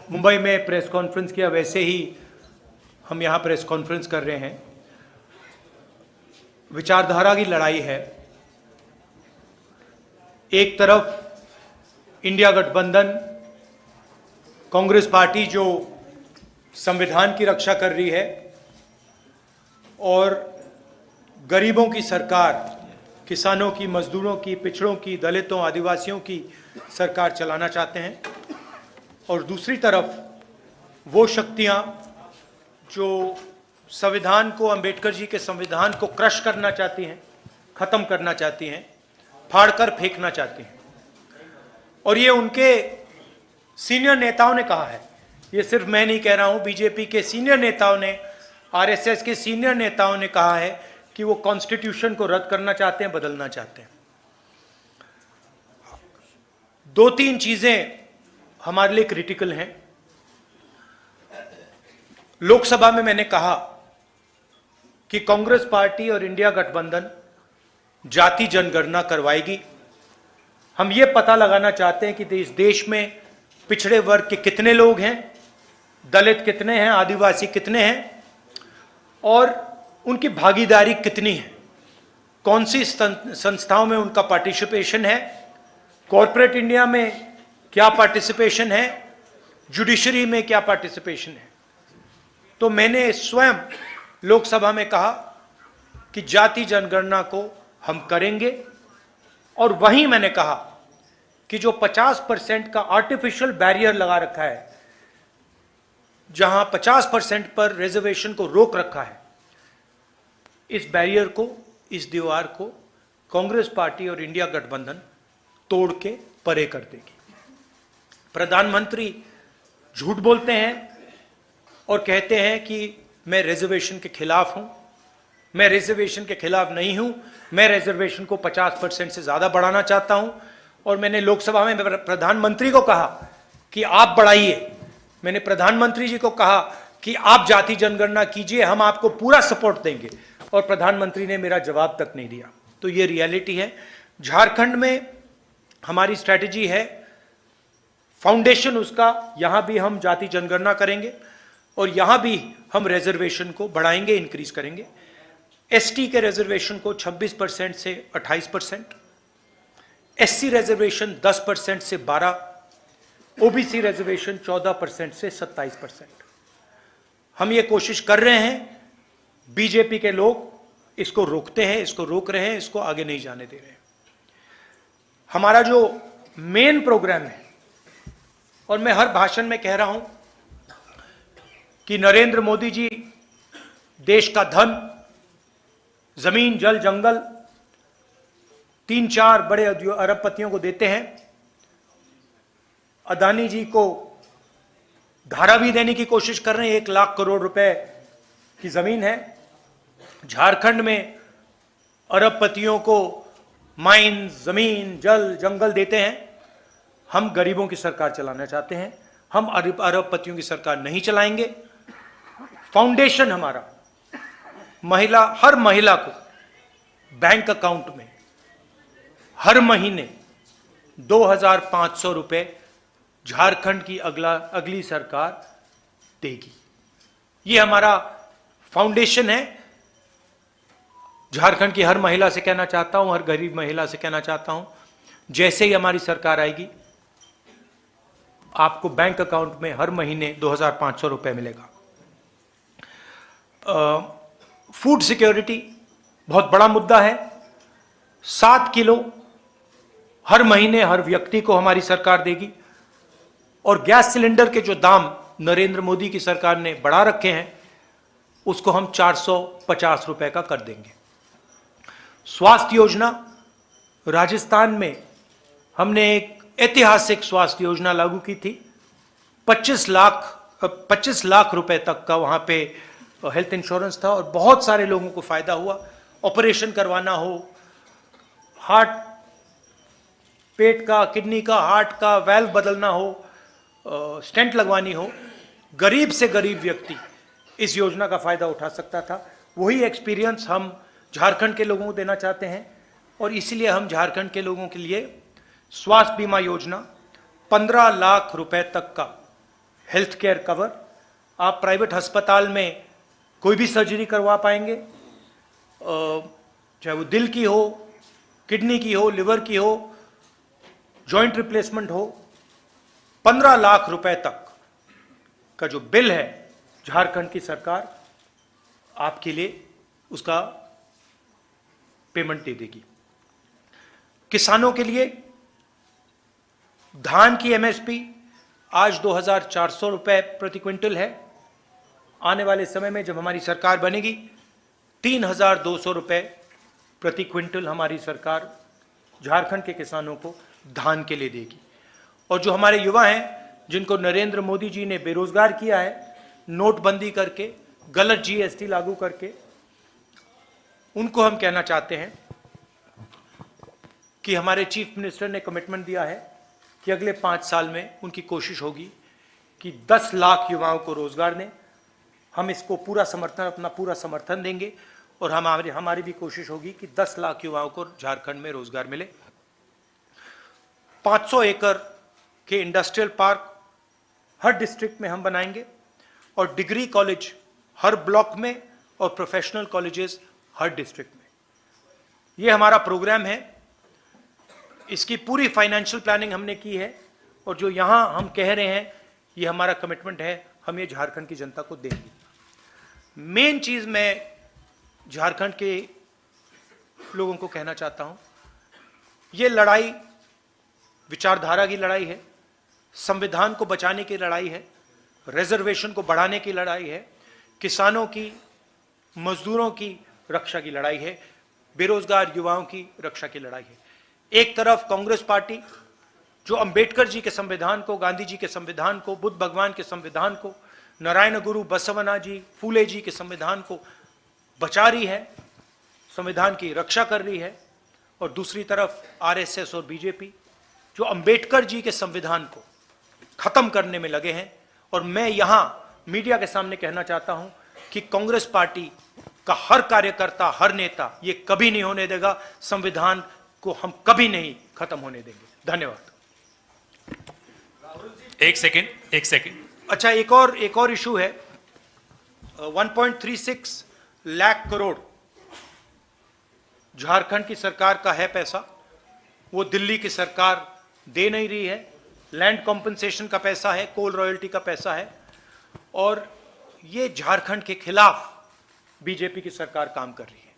मुंबई में press conference किया, वैसे ही हम यहाँ प्रेस कॉन्फ्रेंस कर रहे हैं। विचारधारा की लड़ाई है। एक तरफ इंडिया गठबंधन, कांग्रेस पार्टी जो संविधान की रक्षा कर रही है और गरीबों की सरकार, किसानों की, मजदूरों की, पिछड़ों की, दलितों, आदिवासियों की सरकार चलाना चाहते हैं, और दूसरी तरफ वो शक्तियां जो संविधान को, अंबेडकर जी के संविधान को क्रश करना चाहती हैं, ख़त्म करना चाहती हैं, फाड़कर फेंकना चाहती हैं। और ये उनके सीनियर नेताओं ने कहा है, ये सिर्फ मैं नहीं कह रहा हूँ, बीजेपी के सीनियर नेताओं ने, आरएसएस के सीनियर नेताओं ने कहा है कि वो कॉन्स्टिट्यूशन को रद्द करना चाहते हैं, बदलना चाहते हैं। दो तीन चीजें हमारे लिए क्रिटिकल हैं। लोकसभा में मैंने कहा कि कांग्रेस पार्टी और इंडिया गठबंधन जाति जनगणना करवाएगी। हम ये पता लगाना चाहते हैं कि इस देश में पिछड़े वर्ग के कितने लोग हैं, दलित कितने हैं, आदिवासी कितने हैं और उनकी भागीदारी कितनी है, कौन सी संस्थाओं में उनका पार्टिसिपेशन है, कॉरपोरेट इंडिया में क्या पार्टिसिपेशन है, जुडिशरी में क्या पार्टिसिपेशन है। तो मैंने स्वयं लोकसभा में कहा कि जाति जनगणना को हम करेंगे, और वहीं मैंने कहा कि जो 50% का आर्टिफिशियल बैरियर लगा रखा है, जहां 50% पर रिजर्वेशन को रोक रखा है, इस बैरियर को, इस दीवार को कांग्रेस पार्टी और इंडिया गठबंधन तोड़ के परे कर देगी। प्रधानमंत्री झूठ बोलते हैं और कहते हैं कि मैं रिजर्वेशन के खिलाफ हूं। मैं रिजर्वेशन के खिलाफ नहीं हूं, मैं रिजर्वेशन को 50% से ज्यादा बढ़ाना चाहता हूं। और मैंने लोकसभा में प्रधानमंत्री को कहा कि आप बढ़ाइए, मैंने प्रधानमंत्री जी को कहा कि आप जाति जनगणना कीजिए, हम आपको पूरा सपोर्ट देंगे, और प्रधानमंत्री ने मेरा जवाब तक नहीं दिया। तो ये रियलिटी है। झारखंड में हमारी स्ट्रैटेजी है, फाउंडेशन उसका, यहां भी हम जाति जनगणना करेंगे और यहां भी हम रिजर्वेशन को बढ़ाएंगे, इंक्रीज करेंगे। एसटी के रिजर्वेशन को 26% से 28%, एससी रिजर्वेशन 10% से 12%, ओबीसी रिजर्वेशन 14% से 27%। हम ये कोशिश कर रहे हैं। बीजेपी के लोग इसको रोकते हैं, इसको रोक रहे हैं, इसको आगे नहीं जाने दे रहे हैं। हमारा जो मेन प्रोग्राम है, और मैं हर भाषण में कह रहा हूं कि नरेंद्र मोदी जी देश का धन, जमीन, जल, जंगल 3-4 बड़े अरबपतियों को देते हैं। अदानी जी को धारावी देने की कोशिश कर रहे हैं, 1 लाख करोड़ रुपए की जमीन है। झारखंड में अरबपतियों को माइन, जमीन, जल, जंगल देते हैं। हम गरीबों की सरकार चलाना चाहते हैं, हम अरबपतियों की सरकार नहीं चलाएंगे। फाउंडेशन हमारा, हर महिला को बैंक अकाउंट में हर महीने 2,500 रुपए झारखंड की अगली सरकार देगी। ये हमारा फाउंडेशन है। झारखंड की हर महिला से कहना चाहता हूं, हर गरीब महिला से कहना चाहता हूं, जैसे ही हमारी सरकार आएगी, आपको बैंक अकाउंट में हर महीने 2,500 रुपए मिलेगा। फूड सिक्योरिटी बहुत बड़ा मुद्दा है। 7 किलो हर महीने हर व्यक्ति को हमारी सरकार देगी। और गैस सिलेंडर के जो दाम नरेंद्र मोदी की सरकार ने बढ़ा रखे हैं, उसको हम 450 रुपए का कर देंगे। स्वास्थ्य योजना, राजस्थान में हमने एक ऐतिहासिक स्वास्थ्य योजना लागू की थी। 25 लाख रुपए तक का वहां पे हेल्थ इंश्योरेंस था, और बहुत सारे लोगों को फायदा हुआ। ऑपरेशन करवाना हो, हार्ट, पेट का, किडनी का, हार्ट का वाल्व बदलना हो, स्टेंट लगवानी हो, गरीब से गरीब व्यक्ति इस योजना का फायदा उठा सकता था। वही एक्सपीरियंस हम झारखंड के लोगों को देना चाहते हैं, और इसीलिए हम झारखंड के लोगों के लिए स्वास्थ्य बीमा योजना 15 लाख रुपए तक का हेल्थ केयर कवर। आप प्राइवेट अस्पताल में कोई भी सर्जरी करवा पाएंगे, चाहे वो दिल की हो, किडनी की हो, लिवर की हो, जॉइंट रिप्लेसमेंट हो। 15 लाख रुपए तक का जो बिल है झारखंड की सरकार आपके लिए उसका पेमेंट दे देगी। किसानों के लिए धान की एमएसपी आज 2,400 रुपए प्रति क्विंटल है। आने वाले समय में जब हमारी सरकार बनेगी 3,200 रुपए प्रति क्विंटल हमारी सरकार झारखंड के किसानों को धान के लिए देगी। और जो हमारे युवा हैं जिनको नरेंद्र मोदी जी ने बेरोजगार किया है नोटबंदी करके, गलत जीएसटी लागू करके, उनको हम कहना चाहते हैं कि हमारे चीफ मिनिस्टर ने कमिटमेंट दिया है कि अगले 5 साल में उनकी कोशिश होगी कि 10 लाख युवाओं को रोजगार दें। हम इसको पूरा समर्थन, अपना पूरा समर्थन देंगे और हमारी भी कोशिश होगी कि 10 लाख युवाओं को झारखंड में रोजगार मिले। 500 एकड़ के इंडस्ट्रियल पार्क हर डिस्ट्रिक्ट में हम बनाएंगे और डिग्री कॉलेज हर ब्लॉक में और प्रोफेशनल कॉलेजेस हर डिस्ट्रिक्ट में। ये हमारा प्रोग्राम है। इसकी पूरी फाइनेंशियल प्लानिंग हमने की है और जो यहां हम कह रहे हैं ये हमारा कमिटमेंट है, हम ये झारखंड की जनता को देंगे। मेन चीज मैं झारखंड के लोगों को कहना चाहता हूं, ये लड़ाई विचारधारा की लड़ाई है, संविधान को बचाने की लड़ाई है, रिजर्वेशन को बढ़ाने की लड़ाई है, किसानों की, मजदूरों की रक्षा की लड़ाई है, बेरोजगार युवाओं की रक्षा की लड़ाई है। एक तरफ कांग्रेस पार्टी जो अंबेडकर जी के संविधान को, गांधी जी के संविधान को, बुद्ध भगवान के संविधान को, नारायण गुरु बसवना जी, फूले जी के संविधान को बचा रही है, संविधान की रक्षा कर रही है, और दूसरी तरफ आरएसएस और बीजेपी जो अंबेडकर जी के संविधान को खत्म करने में लगे हैं। और मैं यहां मीडिया के सामने कहना चाहता हूं कि कांग्रेस पार्टी का हर कार्यकर्ता, हर नेता ये कभी नहीं होने देगा, संविधान को हम कभी नहीं खत्म होने देंगे। धन्यवाद। एक सेकंड। अच्छा, एक और इशू है। 1.36 लाख करोड़ झारखंड की सरकार का है पैसा, वो दिल्ली की सरकार दे नहीं रही है। लैंड कॉम्पनसेशन का पैसा है, कोल रॉयल्टी का पैसा है, और ये झारखंड के खिलाफ बीजेपी की सरकार काम कर रही है।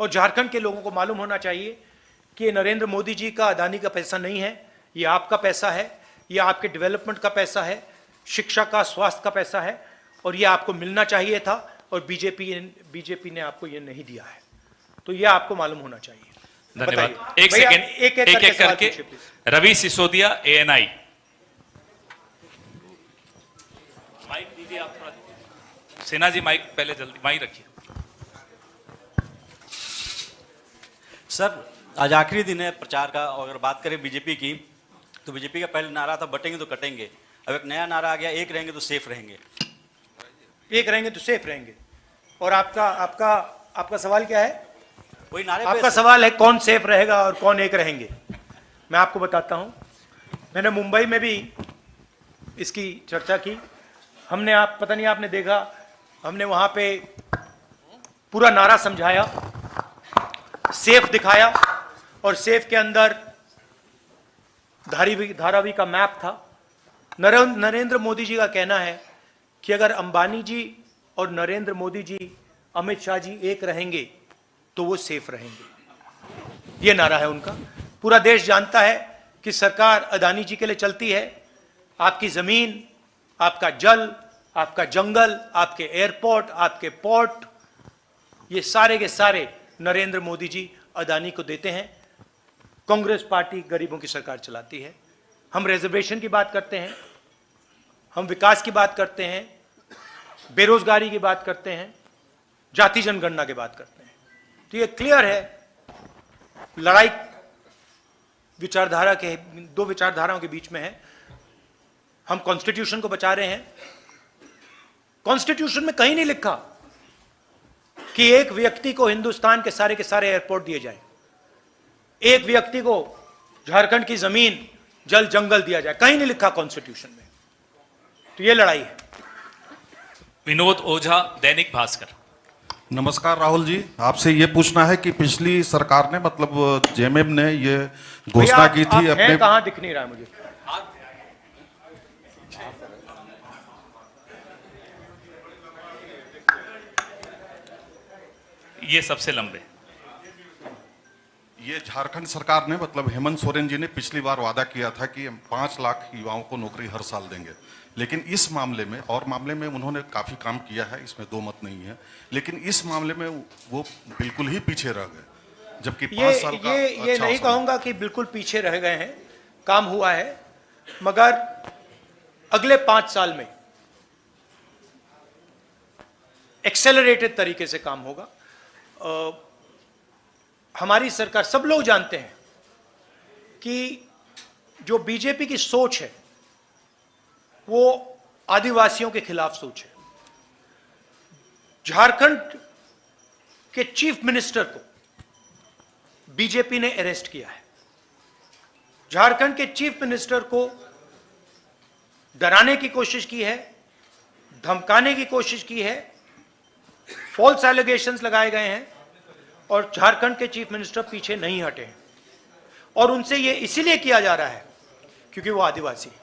और झारखंड के लोगों को मालूम होना चाहिए कि ये नरेंद्र मोदी जी का, अदानी का पैसा नहीं है, ये आपका पैसा है, ये आपके डेवलपमेंट का पैसा है, शिक्षा का, स्वास्थ्य का पैसा है, और ये आपको मिलना चाहिए था और बीजेपी ने आपको ये नहीं दिया है। तो ये आपको मालूम होना चाहिए। धन्यवाद। एक सेकंड, एक करके। रवि सिसोदिया, ANI। माइक दीजिए आप थोड़ा। सिन्हा जी माइक पहले जल्दी माइक रखिए। सर, आज आखिरी दिन है प्रचार का, और अगर बात करें बीजेपी की तो बीजेपी का पहले नारा था बटेंगे तो कटेंगे। अब एक नया नारा आ गया, एक रहेंगे तो सेफ रहेंगे। एक रहेंगे तो सेफ रहेंगे। और आपका सवाल क्या है? वही नारे पे आपका सवाल है कौन सेफ रहेगा और कौन एक रहेंगे। मैं आपको बताता हूं, मैंने मुंबई में भी इसकी चर्चा की। हमने, आप पता नहीं आपने देखा, हमने वहां पे पूरा नारा समझाया, सेफ दिखाया, और सेफ के अंदर धारावी का मैप था। नरेंद्र मोदी जी का कहना है कि अगर अंबानी जी और नरेंद्र मोदी जी, अमित शाह जी एक रहेंगे तो वो सेफ रहेंगे। ये नारा है उनका। पूरा देश जानता है कि सरकार अदानी जी के लिए चलती है। आपकी जमीन, आपका जल, आपका जंगल, आपके एयरपोर्ट, आपके पोर्ट, ये सारे के सारे नरेंद्र मोदी जी अदानी को देते हैं। कांग्रेस पार्टी गरीबों की सरकार चलाती है। हम रिजर्वेशन की बात करते हैं, हम विकास की बात करते हैं, बेरोजगारी की बात करते हैं, जाति जनगणना की बात करते हैं। तो ये क्लियर है, लड़ाई विचारधारा के, दो विचारधाराओं के बीच में है। हम कॉन्स्टिट्यूशन को बचा रहे हैं। कॉन्स्टिट्यूशन में कहीं नहीं लिखा कि एक व्यक्ति को हिंदुस्तान के सारे एयरपोर्ट दिए जाए, एक व्यक्ति को झारखंड की जमीन जल जंगल दिया जाए, कहीं नहीं लिखा कॉन्स्टिट्यूशन में। तो ये लड़ाई है। विनोद ओझा, दैनिक भास्कर। नमस्कार राहुल जी, आपसे ये पूछना है कि पिछली सरकार ने मतलब जेएमएम ने ये घोषणा की थी अपने अपने कहां दिख नहीं रहा है मुझे। ये सबसे लंबे। ये झारखंड सरकार ने मतलब हेमंत सोरेन जी ने पिछली बार वादा किया था कि हम 5 लाख युवाओं को नौकरी हर साल देंगे, लेकिन इस मामले में और मामले में उन्होंने काफी काम किया है, इसमें दो मत नहीं है, लेकिन इस मामले में वो बिल्कुल ही पीछे रह गए, जबकि 5 साल का ये अच्छा नहीं समय। कहूंगा कि बिल्कुल पीछे रह गए हैं, काम हुआ है, मगर अगले 5 साल में एक्सेलरेटेड तरीके से काम होगा। हमारी सरकार, सब लोग जानते हैं कि जो बीजेपी की सोच है वो आदिवासियों के खिलाफ सोच है। झारखंड के चीफ मिनिस्टर को बीजेपी ने अरेस्ट किया है। झारखंड के चीफ मिनिस्टर को डराने की कोशिश की है, धमकाने की कोशिश की है, फॉल्स एलिगेशंस लगाए गए हैं और झारखंड के चीफ मिनिस्टर पीछे नहीं हटे हैं। और उनसे ये इसीलिए किया जा रहा है क्योंकि वो आदिवासी हैं।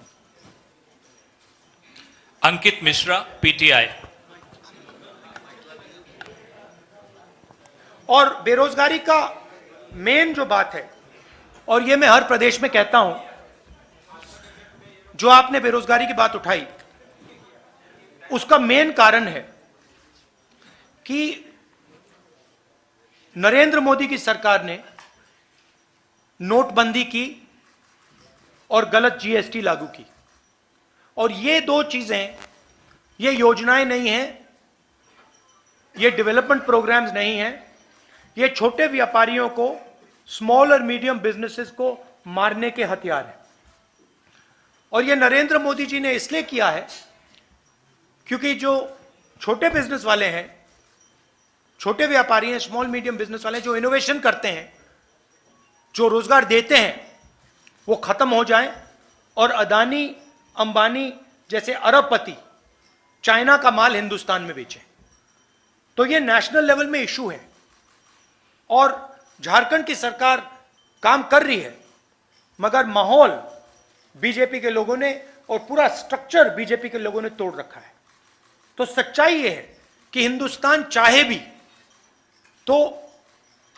अंकित मिश्रा, पीटीआई। और बेरोजगारी का मेन जो बात है, और ये मैं हर प्रदेश में कहता हूं, जो आपने बेरोजगारी की बात उठाई, उसका मेन कारण है कि नरेंद्र मोदी की सरकार ने नोटबंदी की और गलत जीएसटी लागू की। और ये दो चीजें, ये योजनाएं नहीं हैं, ये डेवलपमेंट प्रोग्राम्स नहीं हैं, ये छोटे व्यापारियों को, स्मॉल और मीडियम बिजनेसेस को मारने के हथियार हैं। और ये नरेंद्र मोदी जी ने इसलिए किया है क्योंकि जो छोटे बिजनेस वाले हैं, छोटे व्यापारी हैं, स्मॉल मीडियम बिजनेस वाले जो इनोवेशन करते हैं, जो रोजगार देते हैं, वो खत्म हो जाए और अदानी, अंबानी जैसे अरबपति चाइना का माल हिंदुस्तान में बेचे। तो ये नेशनल लेवल में इशू है और झारखंड की सरकार काम कर रही है, मगर माहौल बीजेपी के लोगों ने और पूरा स्ट्रक्चर बीजेपी के लोगों ने तोड़ रखा है। तो सच्चाई यह है कि हिंदुस्तान चाहे भी तो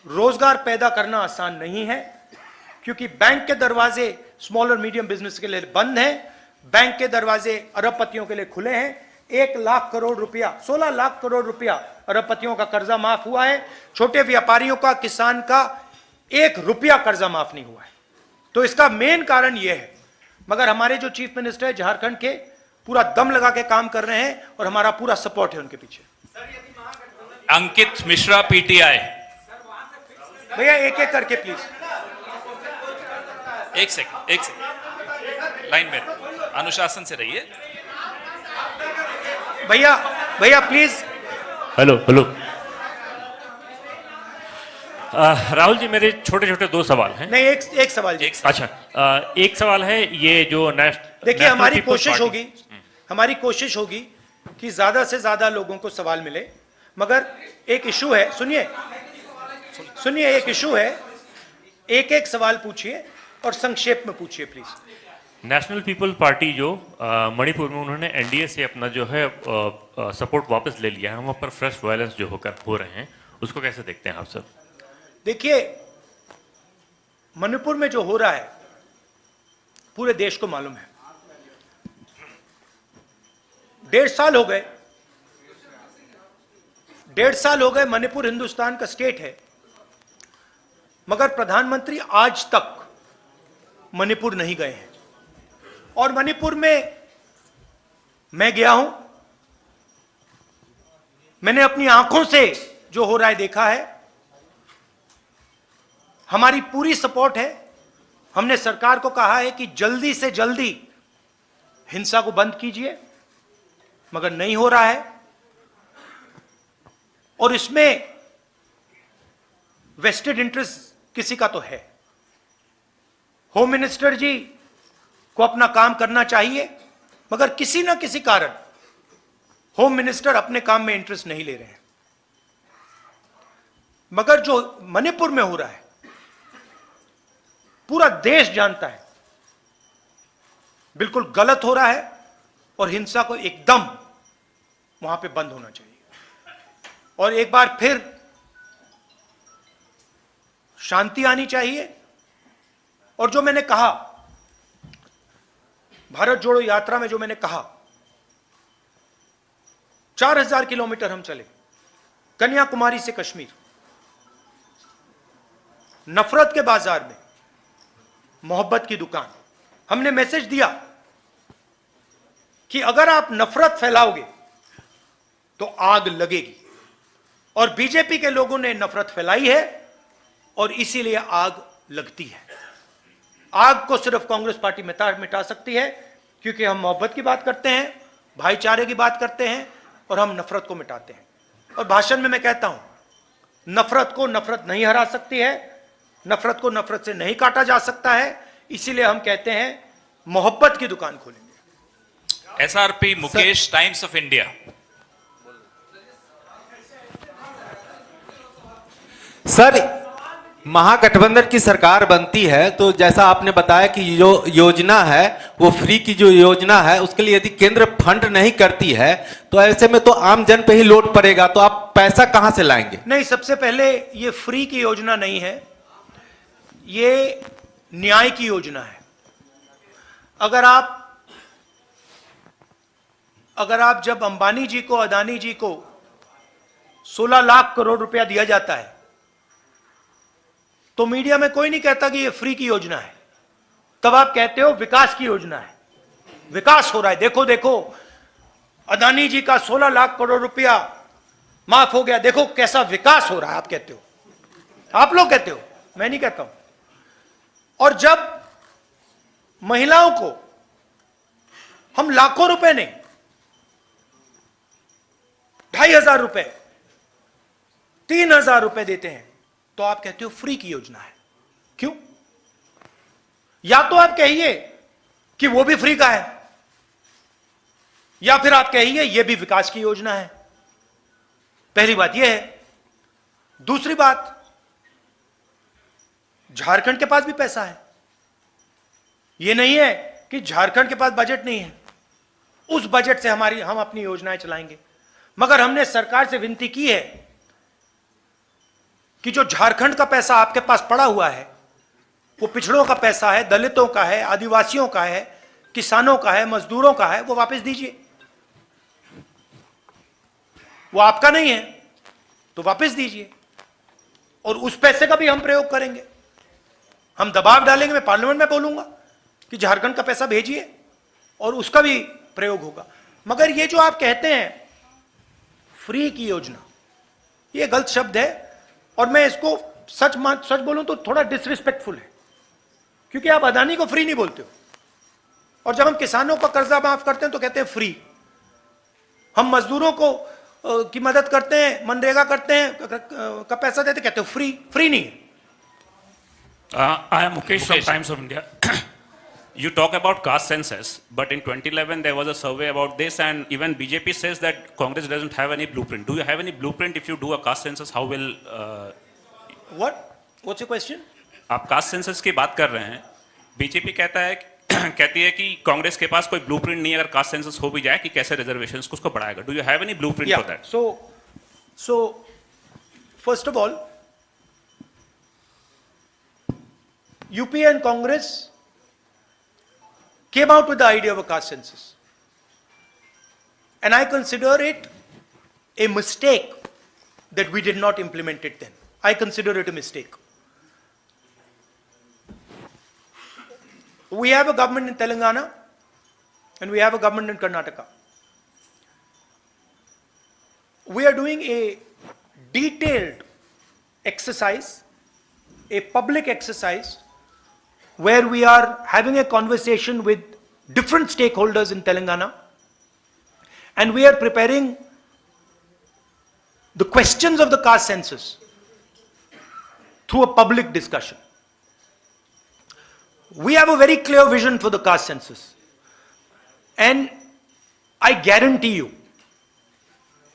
रोजगार पैदा करना आसान नहीं है, क्योंकि बैंक के दरवाजे स्मॉल और मीडियम बिजनेस के लिए बंद हैं, बैंक के दरवाजे अरबपतियों के लिए खुले हैं। 1 लाख करोड़ रुपया, 16 लाख करोड़ रुपया अरबपतियों का कर्जा माफ हुआ है, छोटे व्यापारियों का, किसान का 1 रुपया कर्जा माफ नहीं हुआ है। तो इसका मेन कारण यह है। मगर हमारे जो चीफ मिनिस्टर है झारखंड के, पूरा दम लगा के काम कर रहे हैं और हमारा पूरा सपोर्ट है उनके पीछे। अंकित मिश्रा, पीटीआई। भैया एक एक करके प्लीज। एक सेकंड, लाइन में अनुशासन से रहिए। भैया प्लीज। हेलो राहुल जी, मेरे छोटे छोटे 2 सवाल हैं। नहीं, एक सवाल जी। अच्छा, एक सवाल है, ये जो देखिए, हमारी कोशिश होगी कि ज्यादा से ज्यादा लोगों को सवाल मिले, मगर एक इशू है, सुनिए एक इशू है, एक सवाल पूछिए और संक्षेप में पूछिए प्लीज। नेशनल पीपल पार्टी जो मणिपुर में उन्होंने एनडीए से अपना जो है सपोर्ट वापस ले लिया है, वहाँ पर फ्रेश वायलेंस जो हो रहे हैं, उसको कैसे देखते हैं आप सर? देखिए, मणिपुर में जो हो रहा है पूरे देश को मालूम है। 1.5 साल हो गए मणिपुर हिंदुस्तान का स्टेट है, मगर प्रधानमंत्री आज तक मणिपुर नहीं गए हैं। और मणिपुर में मैं गया हूं, मैंने अपनी आंखों से जो हो रहा है देखा है। हमारी पूरी सपोर्ट है। हमने सरकार को कहा है कि जल्दी से जल्दी हिंसा को बंद कीजिए, मगर नहीं हो रहा है। और इसमें वेस्टेड इंटरेस्ट किसी का तो है। होम मिनिस्टर जी को अपना काम करना चाहिए, मगर किसी ना किसी कारण होम मिनिस्टर अपने काम में इंटरेस्ट नहीं ले रहे हैं। मगर जो मणिपुर में हो रहा है, पूरा देश जानता है बिल्कुल गलत हो रहा है, और हिंसा को एकदम वहां पे बंद होना चाहिए। और एक बार फिर शांति आनी चाहिए। और जो मैंने कहा भारत जोड़ो यात्रा में, जो मैंने कहा 4000 किलोमीटर हम चले, कन्याकुमारी से कश्मीर, नफरत के बाजार में मोहब्बत की दुकान। हमने मैसेज दिया कि अगर आप नफरत फैलाओगे तो आग लगेगी, और बीजेपी के लोगों ने नफरत फैलाई है और इसीलिए आग लगती है। आग को सिर्फ कांग्रेस पार्टी मिटा सकती है, क्योंकि हम मोहब्बत की बात करते हैं, भाईचारे की बात करते हैं, और हम नफरत को मिटाते हैं। और भाषण में मैं कहता हूं, नफरत को नफरत नहीं हरा सकती है, नफरत को नफरत से नहीं काटा जा सकता है। इसीलिए हम कहते हैं मोहब्बत की दुकान खोलेंगे। SRP Mukesh, Times of India. Sir, Mahagathbandhan की सरकार बनती है तो जैसा आपने बताया कि जो योजना है वो फ्री की जो योजना है, उसके लिए यदि केंद्र फंड नहीं करती है तो ऐसे में तो आम जन पे ही लोड पड़ेगा, तो आप पैसा कहां से लाएंगे? नहीं, सबसे पहले ये फ्री की योजना नहीं है, ये न्याय की योजना है। अगर आप जब अंबानी जी को, अदानी जी को 16 लाख करोड़ रुपया दिया जाता है, तो मीडिया में कोई नहीं कहता कि ये फ्री की योजना है, तब आप कहते हो विकास की योजना है, विकास हो रहा है, देखो देखो अदानी जी का 16 लाख करोड़ रुपया माफ हो गया, देखो कैसा विकास हो रहा है। आप कहते हो, आप लोग कहते हो, मैं नहीं कहता हूं। और जब महिलाओं को हम लाखों रुपए नहीं, 2500 रुपए, 3000 रुपए देते हैं, तो आप कहते हो फ्री की योजना है। क्यों? या तो आप कहिए कि वो भी फ्री का है, या फिर आप कहिए ये भी विकास की योजना है। पहली बात यह है। दूसरी बात, झारखंड के पास भी पैसा है, यह नहीं है कि झारखंड के पास बजट नहीं है, उस बजट से हम अपनी योजनाएं चलाएंगे। मगर हमने सरकार से विनती की है कि जो झारखंड का पैसा आपके पास पड़ा हुआ है, वो पिछड़ों का पैसा है, दलितों का है, आदिवासियों का है, किसानों का है, मजदूरों का है, वो वापस दीजिए। वो आपका नहीं है तो वापस दीजिए, और उस पैसे का भी हम प्रयोग करेंगे। हम दबाव डालेंगे, मैं पार्लियामेंट में बोलूंगा कि झारखंड का पैसा भेजिए, और उसका भी प्रयोग होगा। मगर ये जो आप कहते हैं फ्री की योजना, ये गलत शब्द है, और मैं इसको सच बोलूं तो थोड़ा डिसरिस्पेक्टफुल है, क्योंकि आप अदानी को फ्री नहीं बोलते हो, और जब हम किसानों का कर्जा माफ करते हैं तो कहते हैं फ्री। हम मजदूरों को की मदद करते हैं, मनरेगा करते हैं, का पैसा देते, कहते हो फ्री। फ्री नहीं है। I am Mukesh from Times of India. You talk about caste census, but in 2011 there was a survey about this, and even BJP says that Congress doesn't have any blueprint. Do you have any blueprint if you do a caste census? How will? What? What's your question? आप caste census की बात कर रहे हैं, BJP कहती है कि कांग्रेस के पास कोई ब्लूप्रिंट नहीं है अगर कास्ट सेंसस हो भी जाए कि कैसे रिजर्वेशंस को उसको बढ़ाएगा. Do you have any blueprint for that? So first of all, UPA and Congress came out with the idea of a caste census, and I consider it a mistake that we did not implement it then. I consider it a mistake. We have a government in Telangana and we have a government in Karnataka. We are doing a detailed exercise, a public exercise, where we are having a conversation with different stakeholders in Telangana, and we are preparing the questions of the caste census through a public discussion. We have a very clear vision for the caste census. And I guarantee you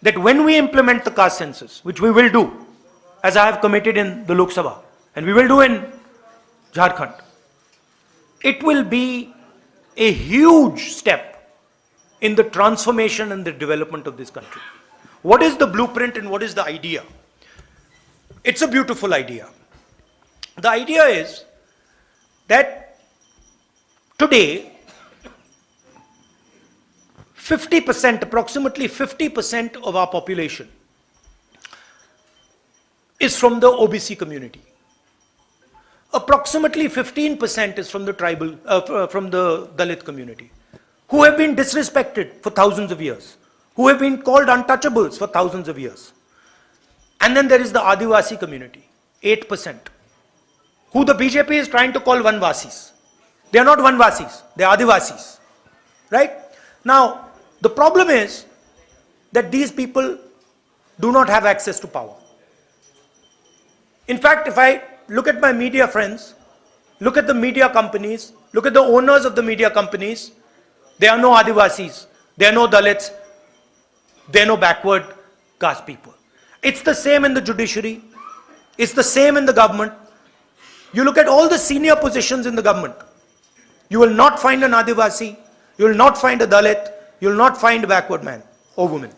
that when we implement the caste census, which we will do, as I have committed in the Lok Sabha, and we will do in Jharkhand, it will be a huge step in the transformation and the development of this country. What is the blueprint and what is the idea? It's a beautiful idea. The idea is that today, 50%, approximately 50% of our population is from the OBC community. Approximately 15% is from the tribal, from the Dalit community, who have been disrespected for thousands of years, who have been called untouchables for thousands of years. And then there is the Adivasi community, 8%, who the BJP is trying to call Vanvasis. They are not Vanvasis, they are Adivasis, right? Now, the problem is that these people do not have access to power. In fact, if I look at my media friends, look at the media companies, look at the owners of the media companies, there are no Adivasis, there are no Dalits, there are no backward caste people. It's the same in the judiciary, it's the same in the government. You look at all the senior positions in the government, you will not find an Adivasi, you will not find a Dalit, you will not find a backward man or woman.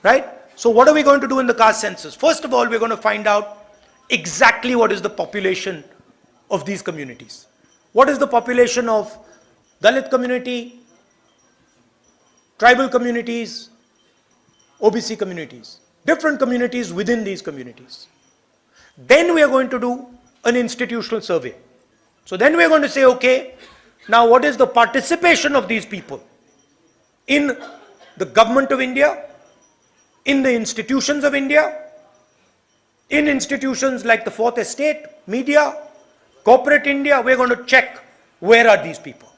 Right? So what are we going to do in the caste census? First of all, we're going to find out exactly what is the population of these communities. What is the population of Dalit community, tribal communities, OBC communities, different communities within these communities. Then we are going to do an institutional survey. So then we are going to say, okay, now what is the participation of these people in the government of India, in the institutions of India, in institutions like the Fourth Estate, media, corporate India. We're going to check where are these people.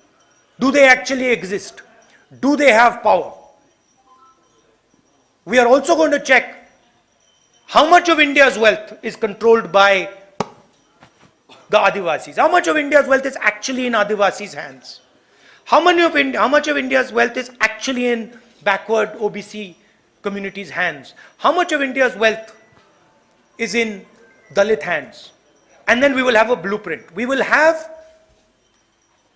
Do they actually exist? Do they have power? We are also going to check how much of India's wealth is controlled by the Adivasis. How much of India's wealth is actually in Adivasis' hands? How much of India's wealth is actually in backward OBC communities' hands? How much of India's wealth is in Dalit hands? And then we will have a blueprint. We will have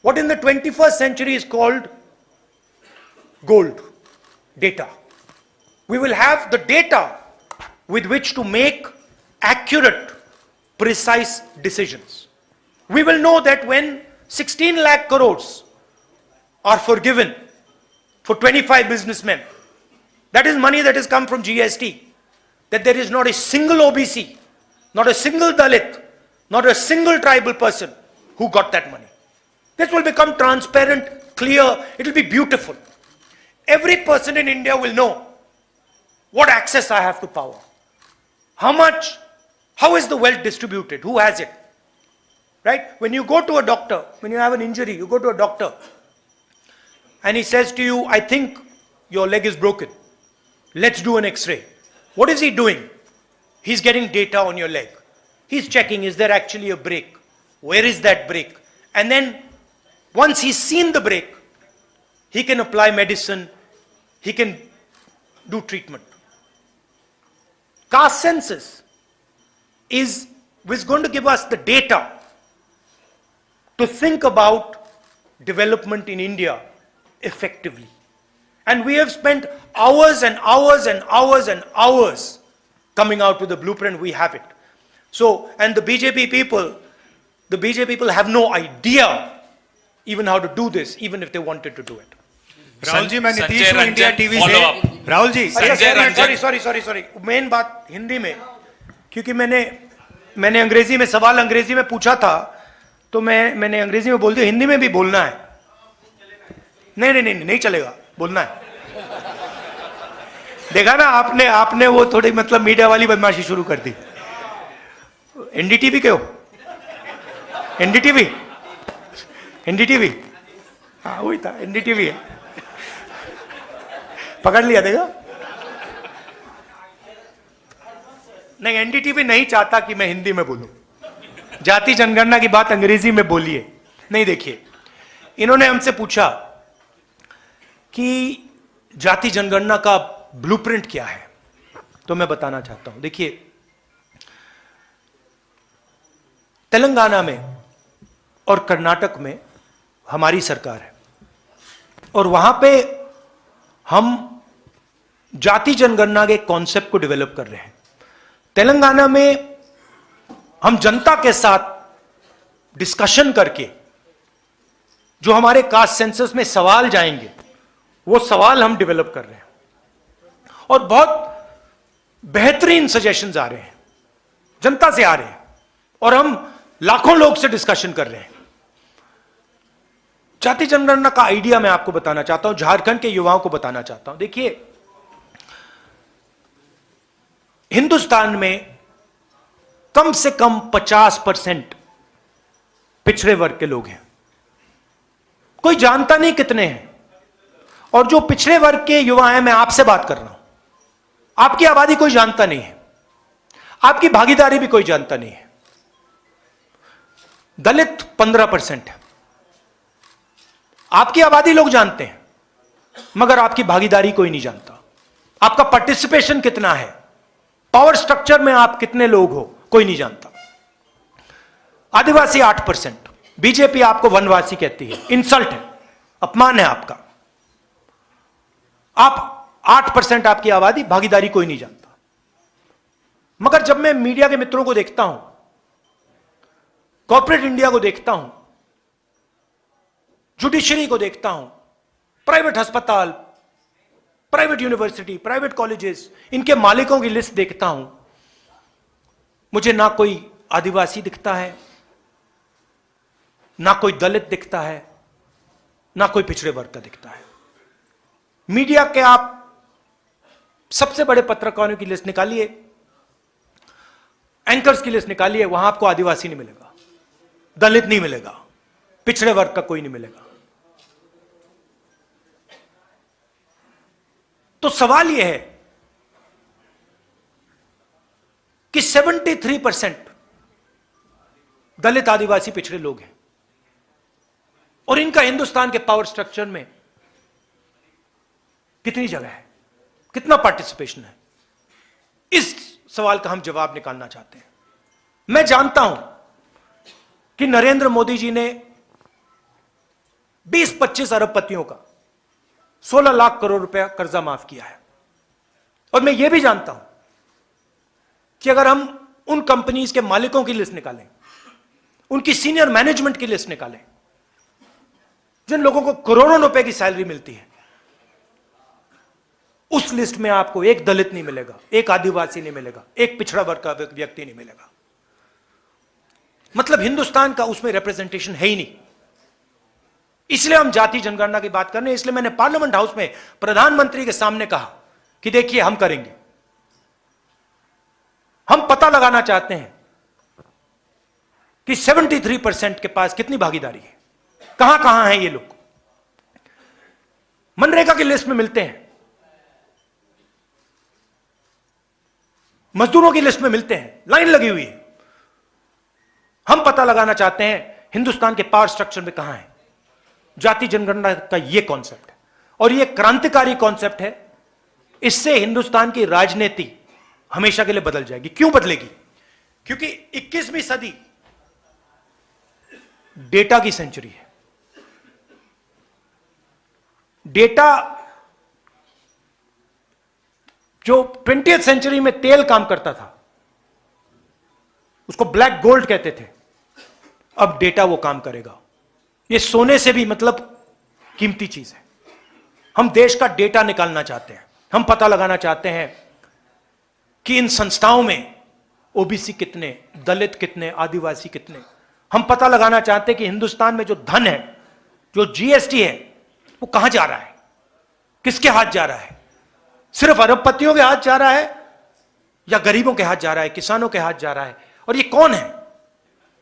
what in the 21st century is called gold data. We will have the data with which to make accurate, precise decisions. We will know that when 16 lakh crores are forgiven for 25 businessmen, that is money that has come from GST, that there is not a single OBC, not a single Dalit, not a single tribal person who got that money. This will become transparent, clear, it will be beautiful. Every person in India will know what access I have to power. How is the wealth distributed? Who has it? Right? When you go to a doctor, when you have an injury, you go to a doctor and he says to you, I think your leg is broken. Let's do an X-ray. What is he doing? He's getting data on your leg. He's checking, is there actually a break? Where is that break? And then once he's seen the break, he can apply medicine, he can do treatment. Caste census is going to give us the data to think about development in India effectively. And we have spent hours and hours and hours and hours coming out with the blueprint. We have it. So, and the BJP people have no idea even how to do this, even if they wanted to do it. Rahul ji, मैं नीतीश संजय हूँ India Ranjan, TV follow से। up. Rahul ji, Sanjay Ranjan. Sorry main बात हिंदी में, क्योंकि मैंने अंग्रेजी में सवाल अंग्रेजी में पूछा था, तो मैंने अंग्रेजी में बोल दिया, हिंदी में भी बोलना है। नहीं चलेगा, बोलना है। देखा ना आपने वो थोड़ी मतलब मीडिया वाली बदमाशी शुरू कर दी। एनडीटीवी क्यों? एनडीटीवी हाँ वही था, एनडीटीवी है। पकड़ लिया देगा? नहीं, एनडीटीवी नहीं चाहता कि मैं हिंदी में बोलूं। जाति जनगणना की बात अंग्रेजी में बोलिए। नहीं, देखिए, इन्होंने हमसे पूछा कि जाति जनगणना का ब्लूप्रिंट क्या है, तो मैं बताना चाहता हूं। देखिए, तेलंगाना में और कर्नाटक में हमारी सरकार है और वहां पे हम जाति जनगणना के कॉन्सेप्ट को डेवलप कर रहे हैं। तेलंगाना में हम जनता के साथ डिस्कशन करके जो हमारे कास्ट सेंसस में सवाल जाएंगे वो सवाल हम डेवलप कर रहे हैं और बहुत बेहतरीन सजेशंस आ रहे हैं, जनता से आ रहे हैं और हम लाखों लोग से डिस्कशन कर रहे हैं। जाति जनगणना का आइडिया मैं आपको बताना चाहता हूं, झारखंड के युवाओं को बताना चाहता हूं। देखिए, हिंदुस्तान में कम से कम 50% पिछड़े वर्ग के लोग हैं। कोई जानता नहीं कितने हैं। और जो पिछड़े वर्ग के युवा हैं, मैं आपसे बात कर रहा हूं, आपकी आबादी कोई जानता नहीं है, आपकी भागीदारी भी कोई जानता नहीं है। दलित 15% है, आपकी आबादी लोग जानते हैं मगर आपकी भागीदारी कोई नहीं जानता। आपका पार्टिसिपेशन कितना है, पावर स्ट्रक्चर में आप कितने लोग हो, कोई नहीं जानता। आदिवासी 8%, बीजेपी आपको वनवासी कहती है, इंसल्ट है, अपमान है आपका। आप 8% आपकी आबादी, भागीदारी कोई नहीं जानता। मगर जब मैं मीडिया के मित्रों को देखता हूं, कॉर्पोरेट इंडिया को देखता हूं, जुडिशरी को देखता हूं, प्राइवेट अस्पताल, प्राइवेट यूनिवर्सिटी, प्राइवेट कॉलेजेस, इनके मालिकों की लिस्ट देखता हूं, मुझे ना कोई आदिवासी दिखता है, ना कोई दलित दिखता है, ना कोई पिछड़े वर्ग का दिखता है। मीडिया के आप सबसे बड़े पत्रकारों की लिस्ट निकालिए, एंकर्स की लिस्ट निकालिए, वहां आपको आदिवासी नहीं मिलेगा, दलित नहीं मिलेगा, पिछड़े वर्ग का कोई नहीं मिलेगा। तो सवाल यह है कि 73% दलित आदिवासी पिछड़े लोग हैं और इनका हिंदुस्तान के पावर स्ट्रक्चर में कितनी जगह है, कितना पार्टिसिपेशन है, इस सवाल का हम जवाब निकालना चाहते हैं। मैं जानता हूं कि नरेंद्र मोदी जी ने 20-25 अरबपतियों का 16 लाख करोड़ रुपया कर्जा माफ किया है और मैं यह भी जानता हूं कि अगर हम उन कंपनीज के मालिकों की लिस्ट निकालें, उनकी सीनियर मैनेजमेंट की लिस्ट निकालें, जिन लोगों को करोड़ों रुपए की सैलरी मिलती है, उस लिस्ट में आपको एक दलित नहीं मिलेगा, एक आदिवासी नहीं मिलेगा, एक पिछड़ा वर्ग का व्यक्ति नहीं मिलेगा। मतलब हिंदुस्तान का उसमें रिप्रेजेंटेशन है ही नहीं। इसलिए हम जाति जनगणना की बात कर रहे हैं। इसलिए मैंने पार्लियामेंट हाउस में प्रधानमंत्री के सामने कहा कि देखिए, हम करेंगे, हम पता लगाना चाहते हैं कि 73% के पास कितनी भागीदारी है, कहां कहां हैं ये लोग। मनरेगा की लिस्ट में मिलते हैं, मजदूरों की लिस्ट में मिलते हैं, लाइन लगी हुई है। हम पता लगाना चाहते हैं हिंदुस्तान के पावर स्ट्रक्चर में कहां है। जाति जनगणना का यह कॉन्सेप्ट है और यह क्रांतिकारी कॉन्सेप्ट है। इससे हिंदुस्तान की राजनीति हमेशा के लिए बदल जाएगी। क्यों बदलेगी? क्योंकि 21वीं सदी डेटा की सेंचुरी है। डेटा जो 20वीं सेंचुरी में तेल काम करता था, उसको ब्लैक गोल्ड कहते थे, अब डेटा वो काम करेगा। ये सोने से भी मतलब कीमती चीज है। हम देश का डेटा निकालना चाहते हैं। हम पता लगाना चाहते हैं कि इन संस्थाओं में ओबीसी कितने, दलित कितने, आदिवासी कितने। हम पता लगाना चाहते हैं कि हिंदुस्तान में जो धन है, जो जीएसटी है, वो कहां जा रहा है, किसके हाथ जा रहा है। सिर्फ अरबपतियों के हाथ जा रहा है या गरीबों के हाथ जा रहा है, किसानों के हाथ जा रहा है, और ये कौन है।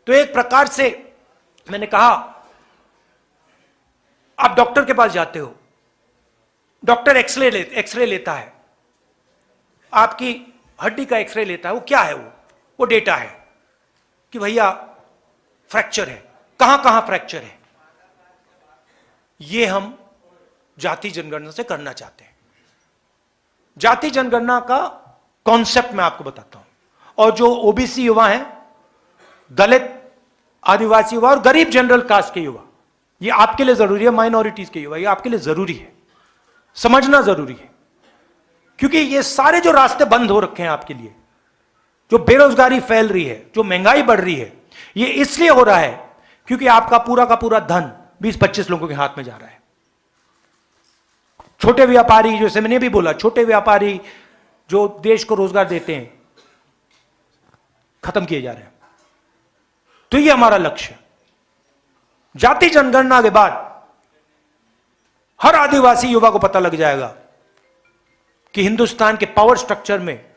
तो एक प्रकार से मैंने कहा, आप डॉक्टर के पास जाते हो, डॉक्टर एक्सरे लेता है, आपकी हड्डी का एक्सरे लेता है। वो क्या है? वो डेटा है कि भैया फ्रैक्चर है, कहां कहां फ्रैक्चर है, यह हम जाति जनगणना से करना चाहते हैं। जाति जनगणना का कॉन्सेप्ट मैं आपको बताता हूं, और जो ओबीसी युवा हैं, दलित, आदिवासी युवा और गरीब जनरल कास्ट के युवा, ये आपके लिए जरूरी है, माइनॉरिटीज के युवा, ये आपके लिए जरूरी है, समझना जरूरी है। क्योंकि ये सारे जो रास्ते बंद हो रखे हैं आपके लिए, जो बेरोजगारी फैल रही है, जो महंगाई बढ़ रही है, ये इसलिए हो रहा है क्योंकि आपका पूरा का पूरा धन 20-25 लोगों के हाथ में जा रहा है। छोटे व्यापारी, जैसे मैंने भी बोला, छोटे व्यापारी जो देश को रोजगार देते हैं, खत्म किए जा रहे हैं। तो ये हमारा लक्ष्य है। जाति जनगणना के बाद हर आदिवासी युवा को पता लग जाएगा कि हिंदुस्तान के पावर स्ट्रक्चर में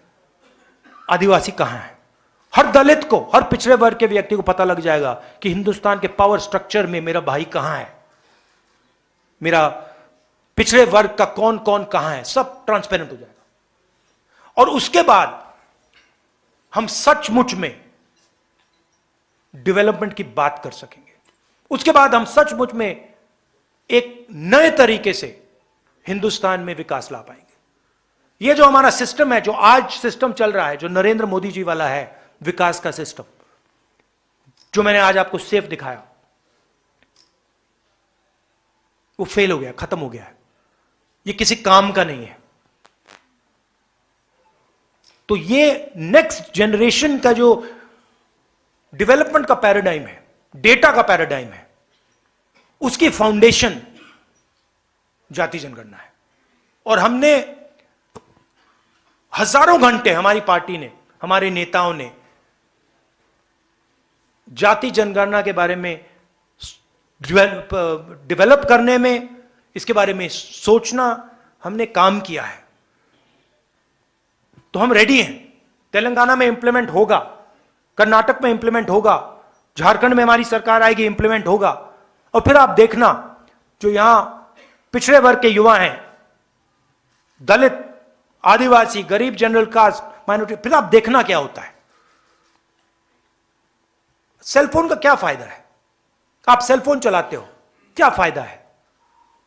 आदिवासी कहां है। हर दलित को, हर पिछड़े वर्ग के व्यक्ति को पता लग जाएगा कि हिंदुस्तान के पावर स्ट्रक्चर में मेरा भाई कहां है, मेरा पिछड़े वर्ग का कौन कौन कहां है, सब ट्रांसपेरेंट हो जाएगा। और उसके बाद हम सचमुच में डेवलपमेंट की बात कर सकेंगे। उसके बाद हम सचमुच में एक नए तरीके से हिंदुस्तान में विकास ला पाएंगे। यह जो हमारा सिस्टम है, जो आज सिस्टम चल रहा है, जो नरेंद्र मोदी जी वाला है विकास का सिस्टम, जो मैंने आज आपको सेफ दिखाया, वो फेल हो गया, खत्म हो गया है। ये किसी काम का नहीं है। तो ये नेक्स्ट जनरेशन का जो डेवलपमेंट का पैराडाइम है, डेटा का पैराडाइम है, उसकी फाउंडेशन जाति जनगणना है। और हमने हजारों घंटे, हमारी पार्टी ने, हमारे नेताओं ने जाति जनगणना के बारे में डेवलप करने में, इसके बारे में सोचना, हमने काम किया है। तो हम रेडी हैं। तेलंगाना में इंप्लीमेंट होगा, कर्नाटक में इंप्लीमेंट होगा, झारखंड में हमारी सरकार आएगी, इंप्लीमेंट होगा। और फिर आप देखना, जो यहां पिछड़े वर्ग के युवा हैं, दलित, आदिवासी, गरीब, जनरल कास्ट, माइनॉरिटी, फिर आप देखना क्या होता है। सेलफोन का क्या फायदा है? आप सेलफोन चलाते हो, क्या फायदा है?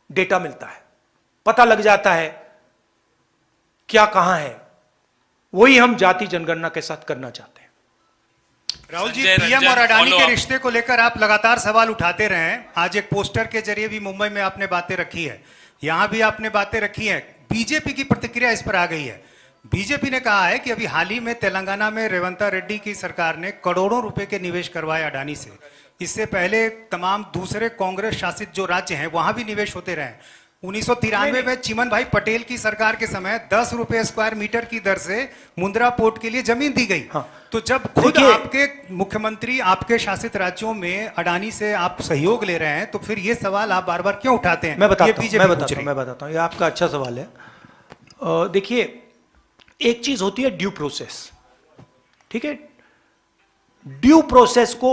डेटा मिलता है, पता लग जाता है क्या कहां है। वही हम जाति जनगणना के साथ करना चाहते हैं। राहुल जी, संजय पीएम रंजन, और अडानी follow के up। रिश्ते को लेकर आप लगातार सवाल उठाते रहे हैं। आज एक पोस्टर के जरिए भी मुंबई में आपने बातें रखी है, यहां भी आपने बातें रखी है। बीजेपी की प्रतिक्रिया इस पर आ गई है। बीजेपी ने कहा है कि अभी हाल ही में तेलंगाना में रेवंता रेड्डी की सरकार ने करोड़ों रुपए के निवेश करवाए अडानी से। इससे पहले तमाम दूसरे कांग्रेस शासित जो राज्य हैं वहां भी निवेश होते रहे। 1993 में चिमन भाई पटेल की सरकार के समय 10 रुपए स्क्वायर मीटर की दर से मुंद्रा पोर्ट के लिए जमीन दी गई। हाँ। तो जब खुद आपके मुख्यमंत्री आपके शासित राज्यों में अडानी से आप सहयोग ले रहे हैं, तो फिर ये सवाल आप बार बार क्यों उठाते हैं? मैं बताता हूं, ये आपका अच्छा सवाल है। देखिए, एक चीज होती है ड्यू प्रोसेस, ठीक है? ड्यू प्रोसेस को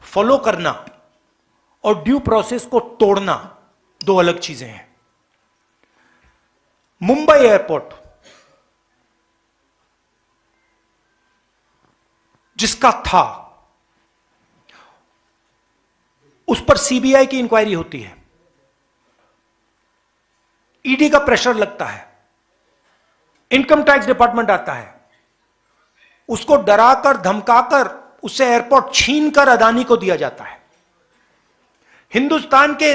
फॉलो करना और ड्यू प्रोसेस को तोड़ना दो अलग चीजें हैं। मुंबई एयरपोर्ट जिसका था, उस पर सीबीआई की इंक्वायरी होती है, ईडी का प्रेशर लगता है, इनकम टैक्स डिपार्टमेंट आता है, उसको डराकर धमकाकर उससे एयरपोर्ट छीनकर अदानी को दिया जाता है। हिंदुस्तान के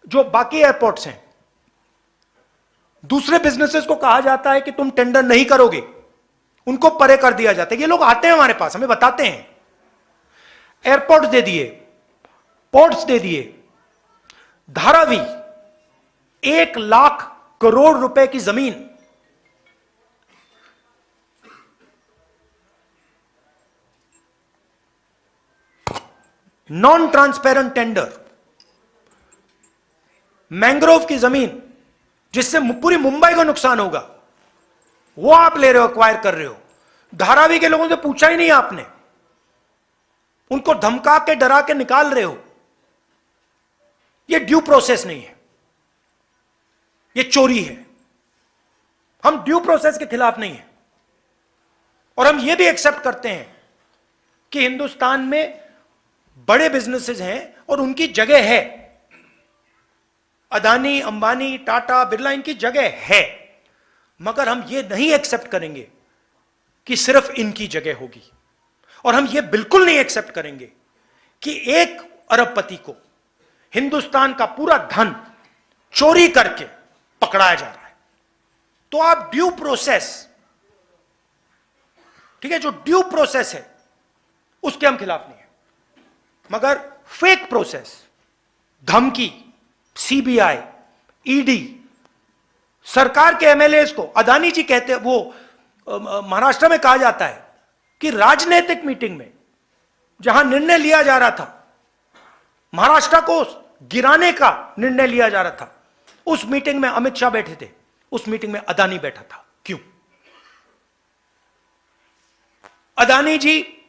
जो बाकी एयरपोर्ट्स हैं, दूसरे बिजनेसेस को कहा जाता है कि तुम टेंडर नहीं करोगे, उनको परे कर दिया जाता है। ये लोग आते हैं हमारे पास, हमें बताते हैं, एयरपोर्ट्स दे दिए, पोर्ट्स दे दिए, धारावी 1 लाख करोड़ रुपए की जमीन, नॉन ट्रांसपेरेंट टेंडर, मैंग्रोव की जमीन जिससे पूरी मुंबई को नुकसान होगा, वो आप ले रहे हो, एक्वायर कर रहे हो। धारावी के लोगों से पूछा ही नहीं आपने, उनको धमका के डरा के निकाल रहे हो। ये ड्यू प्रोसेस नहीं है, ये चोरी है। हम ड्यू प्रोसेस के खिलाफ नहीं है। और हम ये भी एक्सेप्ट करते हैं कि हिंदुस्तान में बड़े बिजनेसेस हैं और उनकी जगह है, अदानी, अंबानी, टाटा, बिरला, इनकी जगह है, मगर हम ये नहीं एक्सेप्ट करेंगे कि सिर्फ इनकी जगह होगी। और हम ये बिल्कुल नहीं एक्सेप्ट करेंगे कि एक अरबपति को हिंदुस्तान का पूरा धन चोरी करके पकड़ाया जा रहा है। तो आप ड्यू प्रोसेस, ठीक है, जो ड्यू प्रोसेस है उसके हम खिलाफ नहीं है, मगर फेक प्रोसेस, धमकी, सीबीआई, ईडी, सरकार के एमएलएस को, अदानी जी कहते हैं, वो महाराष्ट्र में कहा जाता है कि राजनीतिक मीटिंग में जहां निर्णय लिया जा रहा था, महाराष्ट्र को गिराने का निर्णय लिया जा रहा था, उस मीटिंग में अमित शाह बैठे थे, उस मीटिंग में अदानी बैठा था। क्यों? अदानी जी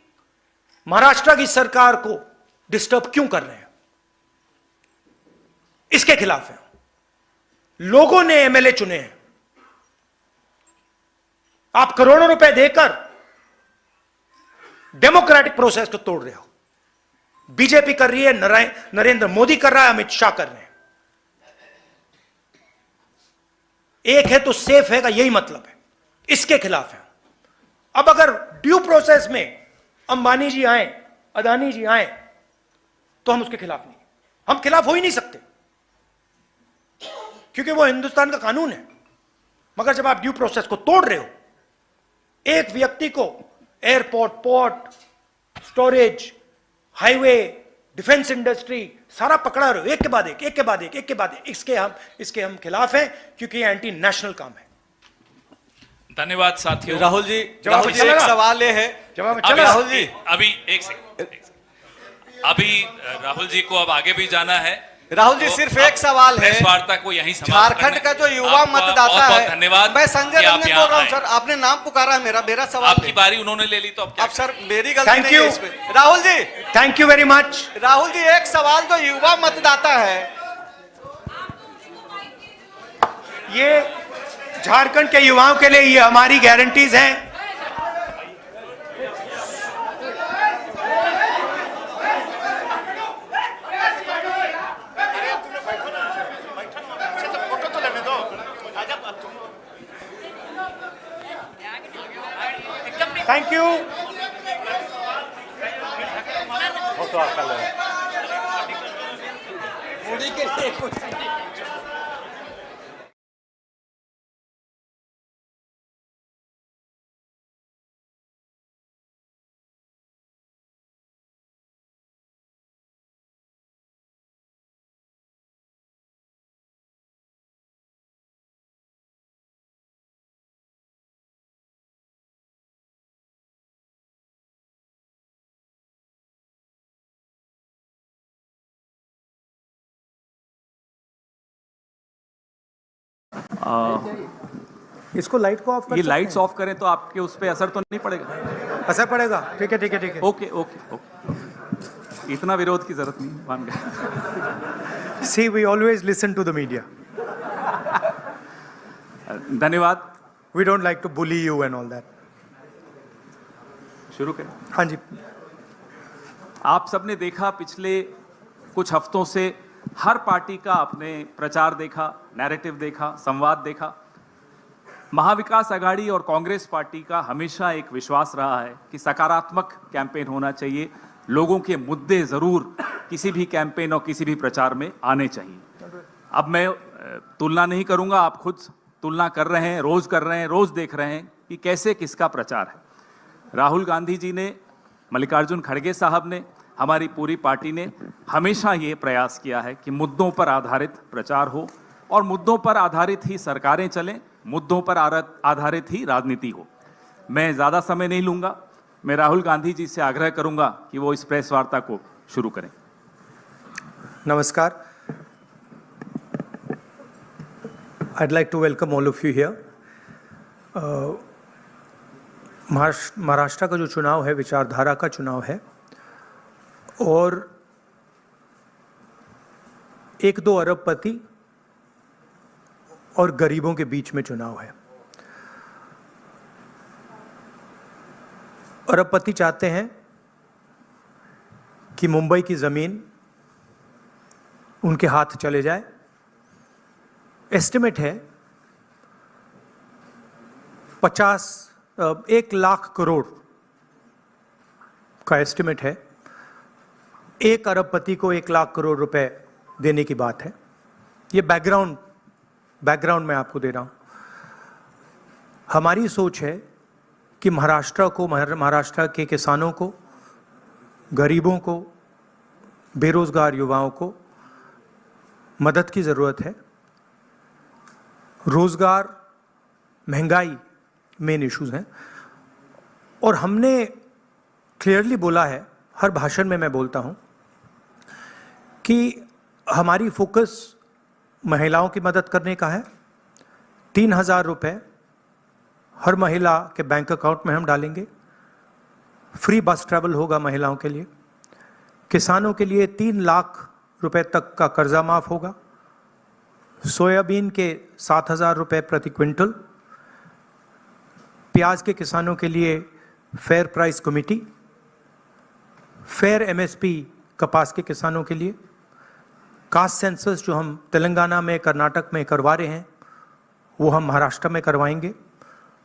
महाराष्ट्र की सरकार को डिस्टर्ब क्यों कर रहे हैं? इसके खिलाफ है। लोगों ने एमएलए चुने हैं। आप करोड़ों रुपए देकर डेमोक्रेटिक प्रोसेस को तोड़ रहे हो। बीजेपी कर रही है, नरेंद्र मोदी कर रहा है, अमित शाह कर रहे हैं। एक है तो सेफ है का यही मतलब है, इसके खिलाफ है। अब अगर ड्यू प्रोसेस में अंबानी जी आए, अदानी जी आए, तो हम उसके खिलाफ नहीं, हम खिलाफ हो ही नहीं सकते, क्योंकि वो हिंदुस्तान का कानून है। मगर जब आप ड्यू प्रोसेस को तोड़ रहे हो, एक व्यक्ति को airport, port, storage, highway, defence industry सारा पकड़ा रहे हो, एक के बाद एक, एक के बाद एक, एक के बाद एक, इसके हम खिलाफ हैं, क्योंकि ये एंटी नेशनल काम है। धन्यवाद साथियों। राहुल जी, जवाब राहुल जी, एक चलेगा? सवाल ये है, जवाब अभी- चला? राहुल जी, अभी एक सेकंड, अभी राहुल जी को अब आगे भी जाना है। राहुल जी, तो सिर्फ अब एक सवाल है। प्रेस वार्ता को यहीं समाप्त झारखंड करने- का जो युवा आपका मतदाता बहुत-बहुत है, धन्यवाद। मैं संजय कि आप रंजन यहाँ बोल रहा हूँ आए। सर, आपने नाम पुकारा है मेरा सवाल आपकी है। बारी उन्होंने ले ली तो अब क्या अब सर मेरी गलती Thank नहीं है you. इसमें। Rahul ji, thank you very much. Rahul ji, एक सवाल जो युवा मतदाता है, ये झारखंड के युवाओं के लिए ये हमारी गारंटीज हैं। Thank you. इसको लाइट को ऑफ कर ये सकते लाइट्स हैं? ऑफ करें तो आपके उस पर असर तो नहीं पड़ेगा? असर पड़ेगा? ठीक है, ठीक है, ठीक है। ओके ओके ओके, इतना विरोध की जरूरत नहीं, मान गए। See, we always listen to the media. धन्यवाद। We don't like to bully you and all that. शुरू करें। हाँ जी। आप सबने देखा, पिछले कुछ हफ्तों से हर पार्टी का आपने प्रचार देखा, नैरेटिव देखा, संवाद देखा। महाविकास आघाड़ी और कांग्रेस पार्टी का हमेशा एक विश्वास रहा है कि सकारात्मक कैंपेन होना चाहिए, लोगों के मुद्दे जरूर किसी भी कैंपेन और किसी भी प्रचार में आने चाहिए। अब मैं तुलना नहीं करूंगा, आप खुद तुलना कर रहे हैं, रोज देख रहे हैं कि कैसे किसका प्रचार है। राहुल गांधी जी ने, मल्लिकार्जुन खड़गे साहब ने, हमारी पूरी पार्टी ने हमेशा ये प्रयास किया है कि मुद्दों पर आधारित प्रचार हो और मुद्दों पर आधारित ही सरकारें चलें, मुद्दों पर आधारित ही राजनीति हो। मैं ज़्यादा समय नहीं लूँगा, मैं राहुल गांधी जी से आग्रह करूँगा कि वो इस प्रेस वार्ता को शुरू करें। नमस्कार। I'd like to welcome all of you here. Maharashtra का जो चुनाव है विचारधारा का चुनाव है और 1-2 अरबपति और गरीबों के बीच में चुनाव है। अरबपति चाहते हैं कि मुंबई की ज़मीन उनके हाथ चले जाए। एस्टिमेट है 1 लाख करोड़ का एस्टिमेट है। एक अरबपति को 1 लाख करोड़ रुपए देने की बात है। ये बैकग्राउंड मैं आपको दे रहा हूं। हमारी सोच है कि महाराष्ट्र के किसानों को, गरीबों को, बेरोजगार युवाओं को मदद की ज़रूरत है। रोजगार, महंगाई मेन इश्यूज हैं और हमने क्लियरली बोला है, हर भाषण में मैं बोलता हूं कि हमारी फोकस महिलाओं की मदद करने का है। 3,000 रुपए हर महिला के बैंक अकाउंट में हम डालेंगे। फ्री बस ट्रैवल होगा महिलाओं के लिए। किसानों के लिए 3 लाख रुपए तक का कर्जा माफ होगा। सोयाबीन के 7,000 रुपए प्रति क्विंटल। प्याज के किसानों के लिए fair price committee. Fair MSP कपास के किसानों के लिए। कास्ट सेंसस जो हम तेलंगाना में, कर्नाटक में करवा रहे हैं, वो हम महाराष्ट्र में करवाएंगे।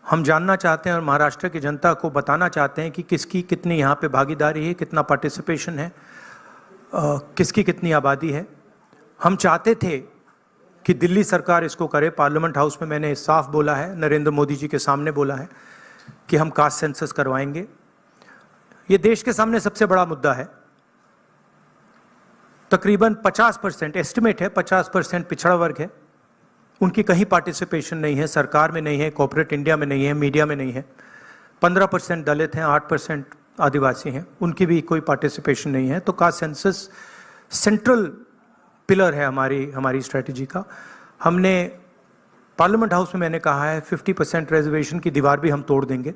हम जानना चाहते हैं और महाराष्ट्र की जनता को बताना चाहते हैं कि किसकी कितनी यहाँ पे भागीदारी है, कितना पार्टिसिपेशन है, किसकी कितनी आबादी है। हम चाहते थे कि दिल्ली सरकार इसको करे। पार्लियामेंट हाउस में मैंने साफ बोला है, नरेंद्र मोदी जी के सामने बोला है कि हम कास्ट सेंसस करवाएंगे। ये देश के सामने सबसे बड़ा मुद्दा है। तकरीबन 50%, एस्टिमेट है 50% पिछड़ा वर्ग है, उनकी कहीं पार्टिसिपेशन नहीं है, सरकार में नहीं है, कॉर्पोरेट इंडिया में नहीं है, मीडिया में नहीं है। 15% दलित हैं, 8% आदिवासी हैं, उनकी भी कोई पार्टिसिपेशन नहीं है। तो कास्ट सेंसस सेंट्रल पिलर है हमारी स्ट्रेटजी का। हमने पार्लियामेंट हाउस में मैंने कहा है 50% रिजर्वेशन की दीवार भी हम तोड़ देंगे।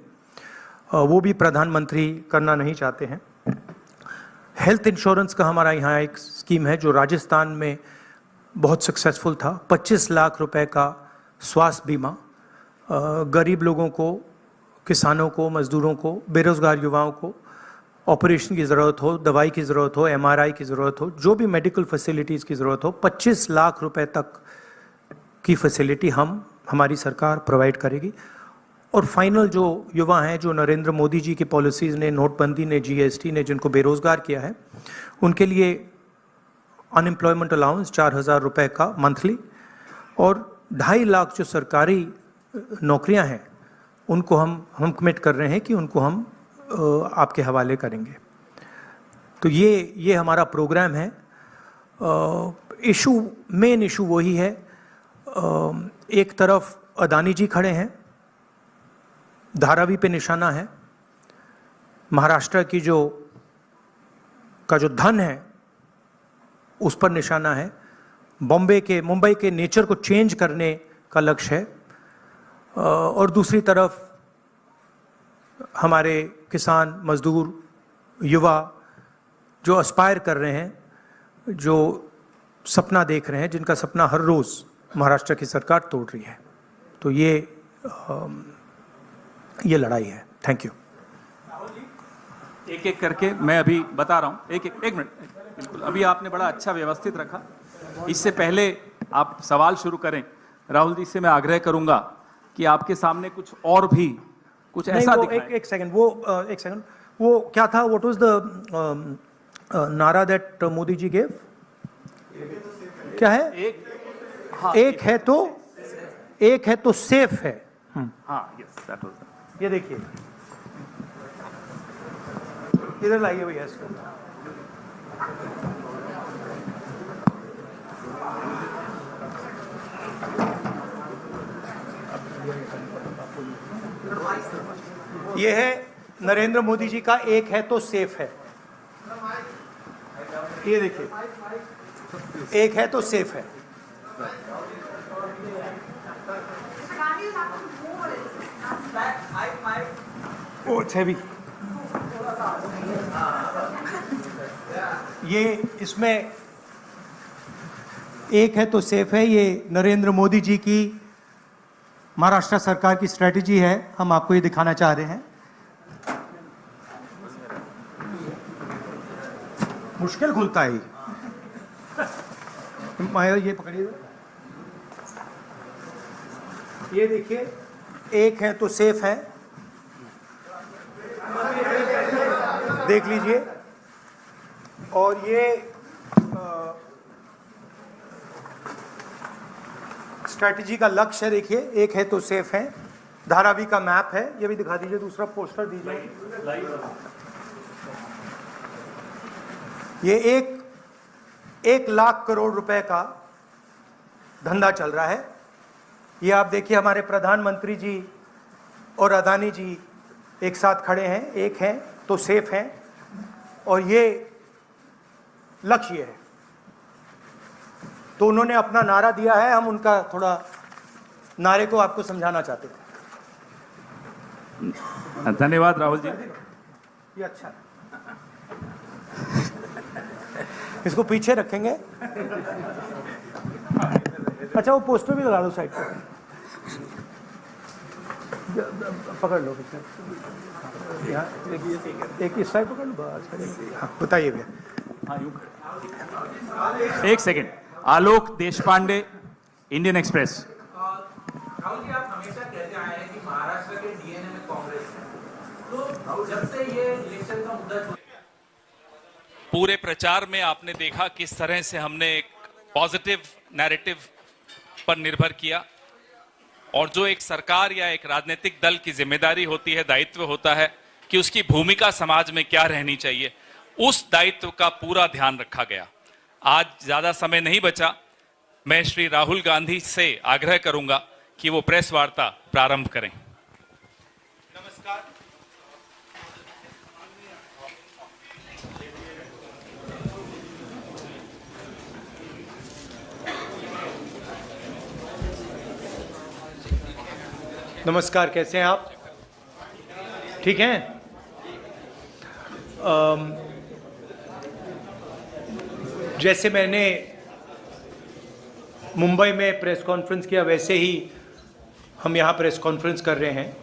वो भी प्रधानमंत्री करना नहीं चाहते हैं। हेल्थ इंश्योरेंस का हमारा यहाँ एक स्कीम है जो राजस्थान में बहुत सक्सेसफुल था। 25 लाख रुपए का स्वास्थ्य बीमा गरीब लोगों को, किसानों को, मजदूरों को, बेरोजगार युवाओं को ऑपरेशन की ज़रूरत हो, दवाई की ज़रूरत हो, MRI की ज़रूरत हो, जो भी मेडिकल फैसिलिटीज़ की ज़रूरत हो, 25 लाख रुपए तक की फैसिलिटी हमारी सरकार प्रोवाइड करेगी। और फाइनल जो युवा हैं, जो नरेंद्र मोदी जी की पॉलिसीज़ ने, नोटबंदी ने, GST ने जिनको बेरोज़गार किया है, उनके लिए अनएम्प्लॉयमेंट अलाउंस 4,000 रुपए का मंथली और 2.5 लाख जो सरकारी नौकरियां हैं उनको हम कमिट कर रहे हैं कि उनको हम आपके हवाले करेंगे। तो ये हमारा प्रोग्राम है। मेन इशू वही है। एक तरफ अदानी जी खड़े हैं, धारावी पे निशाना है। महाराष्ट्र की जो धन है उस पर निशाना है। मुंबई के नेचर को चेंज करने का लक्ष्य है। और दूसरी तरफ हमारे किसान, मजदूर, युवा जो एस्पायर कर रहे हैं, जो सपना देख रहे हैं, जिनका सपना हर रोज़ महाराष्ट्र की सरकार तोड़ रही है। तो ये लड़ाई है। Thank you. एक एक करके मैं अभी बता रहा हूँ। एक मिनट, बिल्कुल। अभी आपने बड़ा अच्छा व्यवस्थित रखा। इससे पहले आप सवाल शुरू करें, राहुल जी से मैं आग्रह करूंगा कि आपके सामने कुछ और भी कुछ ऐसा दिखाएं। एक सेकंड, वो क्या था? व्हाट वाज द नारा दैट मोदी जी गेव? क्या है? एक है तो सेफ है। हाँ, यस, दैट वाज। ये देखिए, इधर लाइए भैया इसको। ये है नरेंद्र मोदी जी का एक है तो सेफ है। ये देखिए, एक है तो सेफ है। Oh it's heavy. ये इसमें एक है तो सेफ है। ये नरेंद्र मोदी जी की महाराष्ट्र सरकार की स्ट्रेटजी है। हम आपको ये दिखाना चाह रहे हैं। मुश्किल खुलता है माहिर, ये पकड़िए, ये देखिए, एक है तो सेफ है, देख लीजिए, और ये स्ट्रैटेजी का लक्ष्य है, देखिए, एक है तो सेफ है, धारावी का मैप है, ये भी दिखा दीजिए, दूसरा पोस्टर दीजिए, ये 1 लाख करोड़ रुपए का धंधा चल रहा है। ये आप देखिए, हमारे प्रधानमंत्री जी और अदानी जी एक साथ खड़े हैं, एक हैं तो सेफ हैं, और ये लक्ष्य है। तो उन्होंने अपना नारा दिया है, हम उनका थोड़ा नारे को आपको समझाना चाहते थे। धन्यवाद राहुल जी। ये अच्छा, इसको पीछे रखेंगे। अच्छा, वो पोस्टर भी लगा लो साइड पर, पकड़ लो यहाँ, एक इस साइड पकड़ लो बस। हाँ, बताइए भैया। एक सेकंड, आलोक देशपांडे, इंडियन एक्सप्रेस। राहुल जी, आप हमेशा कहते आए हैं कि महाराष्ट्र के डीएनए में कांग्रेस है, तो जब से ये इलेक्शन का मुद्दा पूरे प्रचार में आपने देखा किस तरह से हमने एक पॉजिटिव नैरेटिव पर निर्भर किया, और जो एक सरकार या एक राजनीतिक दल की जिम्मेदारी होती है, दायित्व होता है कि उसकी भूमिका समाज में क्या रहनी चाहिए, उस दायित्व का पूरा ध्यान रखा गया। आज ज्यादा समय नहीं बचा, मैं श्री राहुल गांधी से आग्रह करूंगा कि वो प्रेस वार्ता प्रारंभ करें। नमस्कार। नमस्कार, कैसे हैं आप? ठीक हैं? जैसे मैंने मुंबई में प्रेस कॉन्फ्रेंस किया, वैसे ही हम यहाँ प्रेस कॉन्फ्रेंस कर रहे हैं।